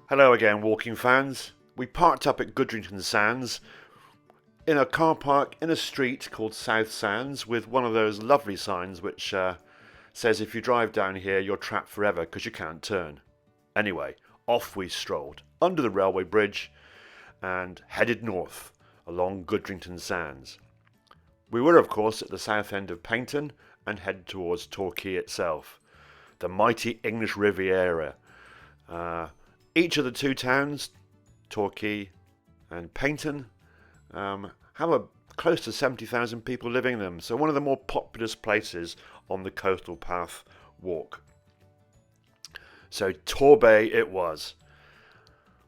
Hello again, walking fans. We parked up at Goodrington Sands in a car park in a street called South Sands with one of those lovely signs which says if you drive down here you're trapped forever because you can't turn. Anyway, off we strolled under the railway bridge and headed north along Goodrington Sands. We were of course at the south end of Paignton and headed towards Torquay itself, the mighty English Riviera. Each of the two towns, Torquay and Paignton, have close to 70,000 people living in them, so one of the more populous places on the coastal path walk. So Torbay it was.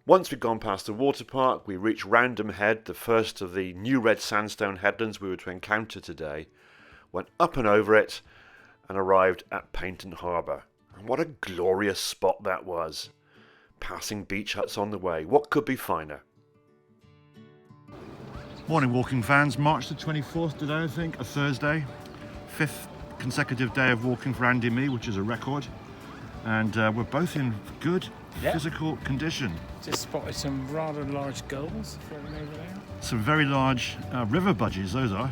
Once we'd gone past the water park, we reached Roundham Head, the first of the new red sandstone headlands we were to encounter today, went up and over it, and arrived at Paignton Harbour. And what a glorious spot that was. Passing beach huts on the way. What could be finer? Morning walking fans. March the 24th today, I think, a Thursday. 5th consecutive day of walking for Andy and me, which is a record. And we're both in good physical condition. Just spotted some rather large gulls floating over there. Some very large river budgies, those are.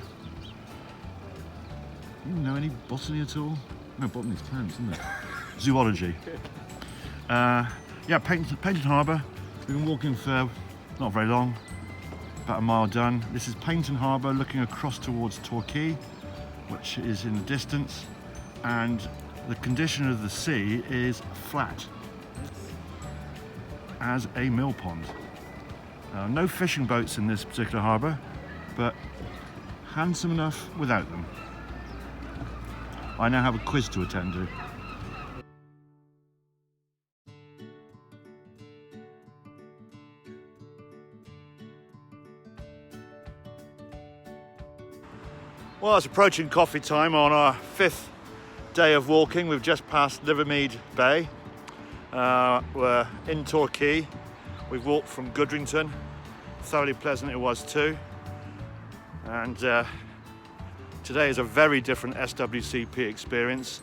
You know any botany at all? No, botany's plants, isn't it? Zoology. Yeah, Paignton Harbour. We've been walking for not very long, about a mile done. This is Paignton Harbour looking across towards Torquay, which is in the distance, and the condition of the sea is flat as a mill pond. No fishing boats in this particular harbour, but handsome enough without them. I now have a quiz to attend to. Well, it's approaching coffee time on our 5th day of walking. We've just passed Livermead Bay. We're in Torquay. We've walked from Goodrington. Thoroughly pleasant it was too. And today is a very different SWCP experience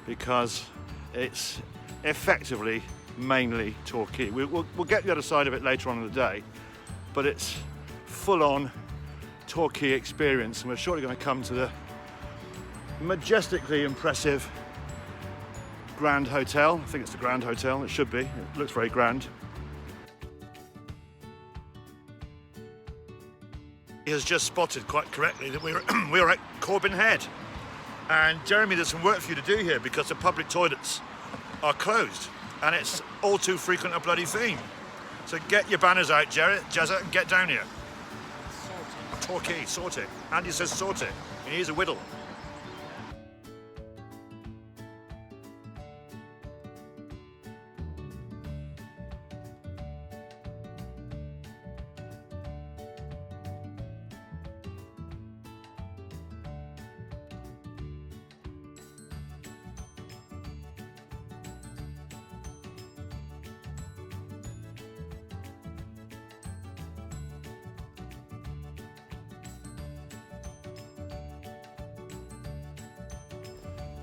because it's effectively mainly Torquay. We'll get the other side of it later on in the day, but it's full-on Torquay experience, and we're shortly going to come to the majestically impressive Grand Hotel. I think it's the Grand Hotel, it should be. It looks very grand. He has just spotted quite correctly that we're at Corbin Head. And Jeremy, there's some work for you to do here because the public toilets are closed and it's all too frequent a bloody theme. So get your banners out, Jezza, and get down here. Torquay, sort it. Andy says sort it. He needs a whittle.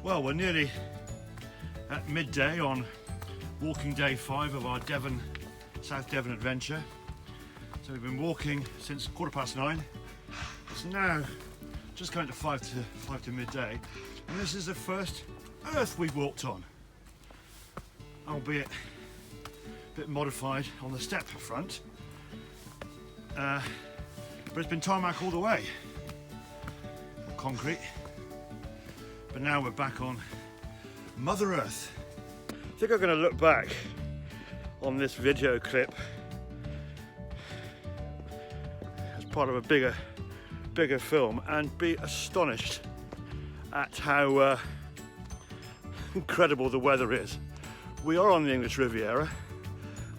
Well, we're nearly at midday on walking day 5 of our South Devon adventure. So we've been walking since 9:15. It's now just going to 5 to midday, and this is the first earth we've walked on, albeit a bit modified on the step front, but it's been tarmac all the way, concrete. But now we're back on Mother Earth. I think I'm going to look back on this video clip as part of a bigger film and be astonished at how incredible the weather is. We are on the English Riviera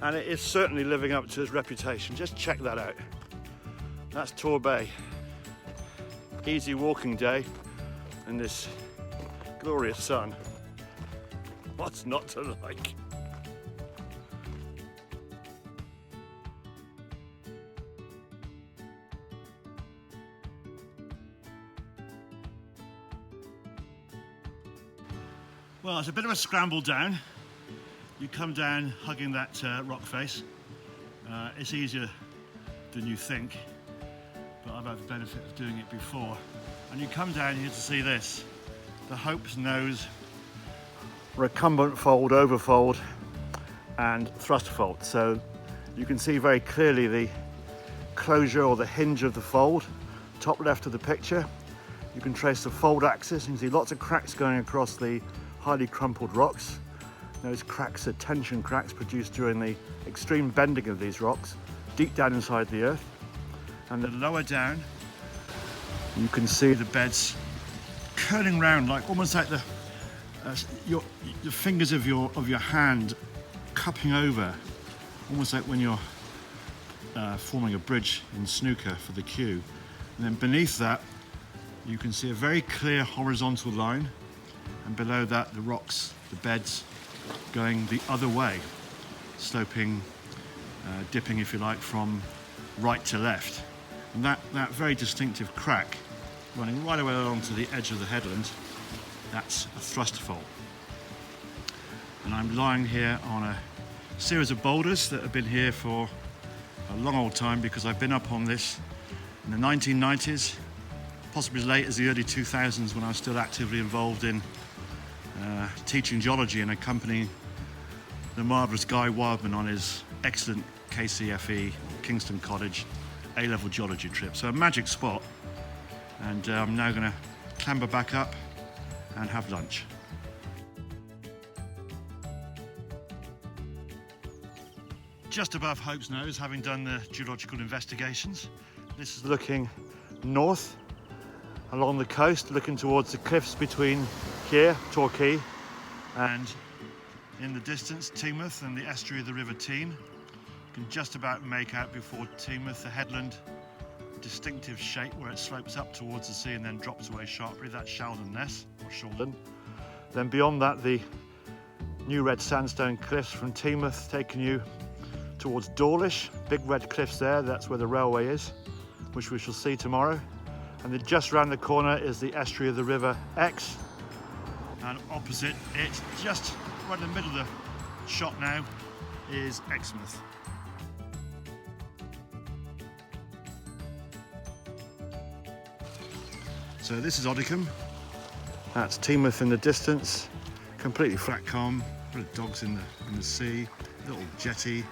and it is certainly living up to its reputation. Just check that out. That's Torbay. Easy walking day in this glorious sun. What's not to like? Well, it's a bit of a scramble down. You come down hugging that rock face. It's easier than you think, but I've had the benefit of doing it before. And you come down here to see this, the Hope's Nose recumbent fold, overfold and thrust fold. So you can see very clearly the closure or the hinge of the fold, top left of the picture. You can trace the fold axis. You can see lots of cracks going across the highly crumpled rocks. Those cracks are tension cracks produced during the extreme bending of these rocks deep down inside the earth. And then lower down you can see the beds curling round, like almost like the fingers of your hand cupping over, almost like when you're forming a bridge in snooker for the cue. And then beneath that you can see a very clear horizontal line, and below that the rocks, the beds going the other way, sloping, dipping if you like, from right to left. And that very distinctive crack running right away along to the edge of the headland, that's a thrust fault. And I'm lying here on a series of boulders that have been here for a long old time, because I've been up on this in the 1990s, possibly as late as the early 2000s, when I was still actively involved in teaching geology and accompanying the marvellous Guy Wildman on his excellent KCFE, Kingston College, A-level geology trip. So a magic spot, and I'm now going to clamber back up and have lunch. Just above Hope's Nose, having done the geological investigations, this is looking north along the coast, looking towards the cliffs between here, Torquay, and in the distance Teignmouth and the estuary of the River Teign. You can just about make out before Teignmouth the headland, distinctive shape where it slopes up towards the sea and then drops away sharply. That's Sheldon Ness, or Sheldon. Then beyond that, the new red sandstone cliffs from Teignmouth taking you towards Dawlish. Big red cliffs there, that's where the railway is, which we shall see tomorrow. And then just round the corner is the estuary of the River Exe. And opposite it, just right in the middle of the shot now, is Exmouth. So this is Oddicombe. That's Teignmouth in the distance, completely flat calm, dogs in the sea, little jetty,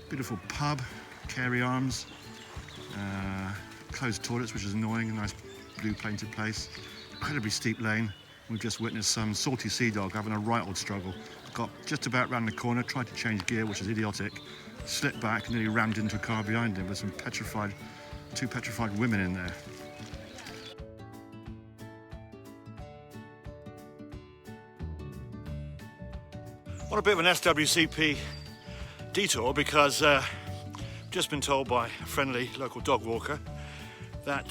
beautiful pub, Carey Arms, closed toilets, which is annoying, a nice blue painted place, incredibly steep lane. We've just witnessed some salty sea dog having a right old struggle. Got just about round the corner, tried to change gear, which is idiotic, slipped back and nearly rammed into a car behind him with some two petrified women in there. On a bit of an SWCP detour, because I've just been told by a friendly local dog walker that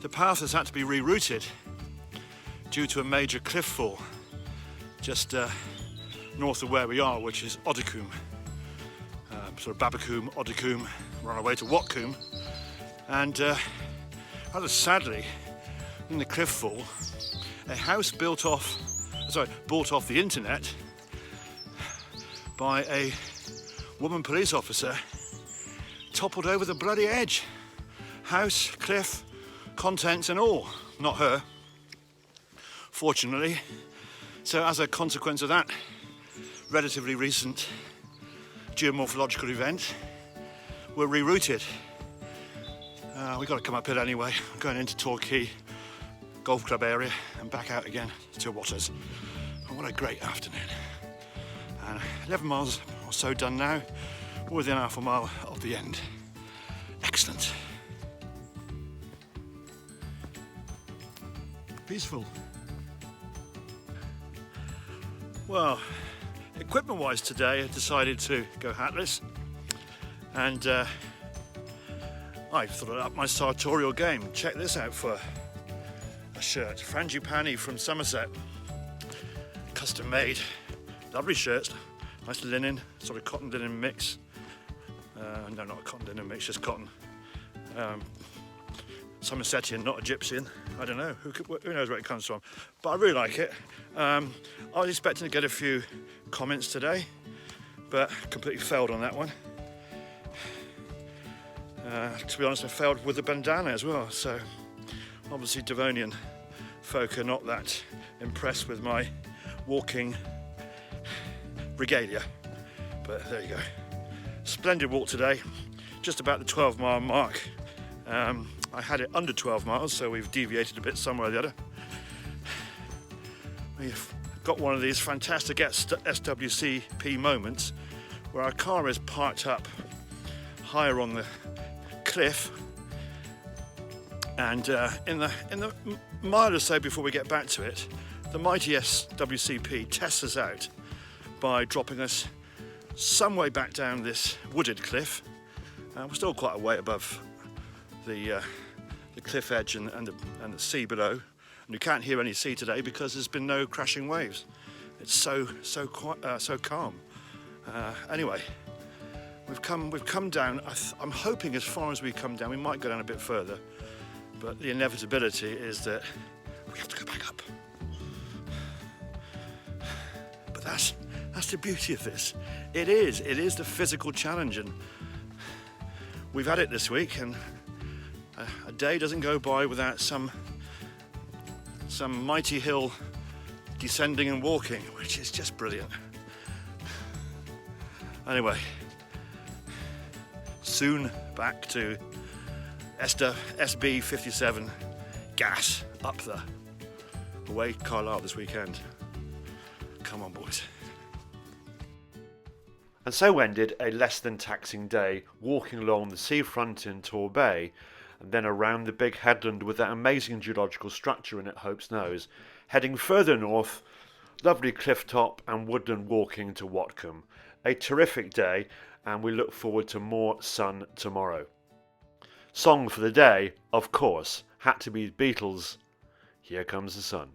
the path has had to be rerouted due to a major cliff fall just north of where we are, which is Oddicombe, sort of Babbacombe, Oddicombe. We're on our way to Watcombe, and rather sadly, in the cliff fall, a house bought off the internet by a woman police officer toppled over the bloody edge. House, cliff, contents and all. Not her, fortunately. So as a consequence of that relatively recent geomorphological event, we're rerouted. We've got to come up here anyway. I'm going into Torquay Golf Club area and back out again to Waters. And what a great afternoon. 11 miles or so done now. We're within half a mile of the end. Excellent. Peaceful. Well, equipment-wise today, I decided to go hatless, and I thought I'd up my sartorial game. Check this out for a shirt. Frangipani from Somerset, custom made. Lovely shirts, nice linen, sort of cotton linen mix. No, not a cotton linen mix, just cotton. Somersetian, not Egyptian. I don't know, who knows where it comes from, but I really like it. I was expecting to get a few comments today, but completely failed on that one. To be honest, I failed with the bandana as well, so obviously Devonian folk are not that impressed with my walking regalia, but there you go. Splendid walk today, just about the 12-mile mark. I had it under 12 miles, so we've deviated a bit somewhere or the other. We've got one of these fantastic SWCP moments where our car is parked up higher on the cliff, and in the mile or so before we get back to it, the mighty SWCP tests us out by dropping us some way back down this wooded cliff. We're still quite a way above the cliff edge and the sea below, and you can't hear any sea today because there's been no crashing waves. It's so calm. Anyway, we've come down. I'm hoping as far as we come down, we might go down a bit further, but the inevitability is that we have to go back up. But that's the beauty of this. It is the physical challenge, and we've had it this week, and a day doesn't go by without some mighty hill descending and walking, which is just brilliant. Anyway, soon back to SB 57 gas up the away Carlisle this weekend. Come on, boys. And so ended a less than taxing day walking along the seafront in Torbay, and then around the big headland with that amazing geological structure in it, Hope's Nose, heading further north, lovely cliff top and woodland walking to Watcombe. A terrific day, and we look forward to more sun tomorrow. Song for the day, of course, had to be Beatles' Here Comes the Sun.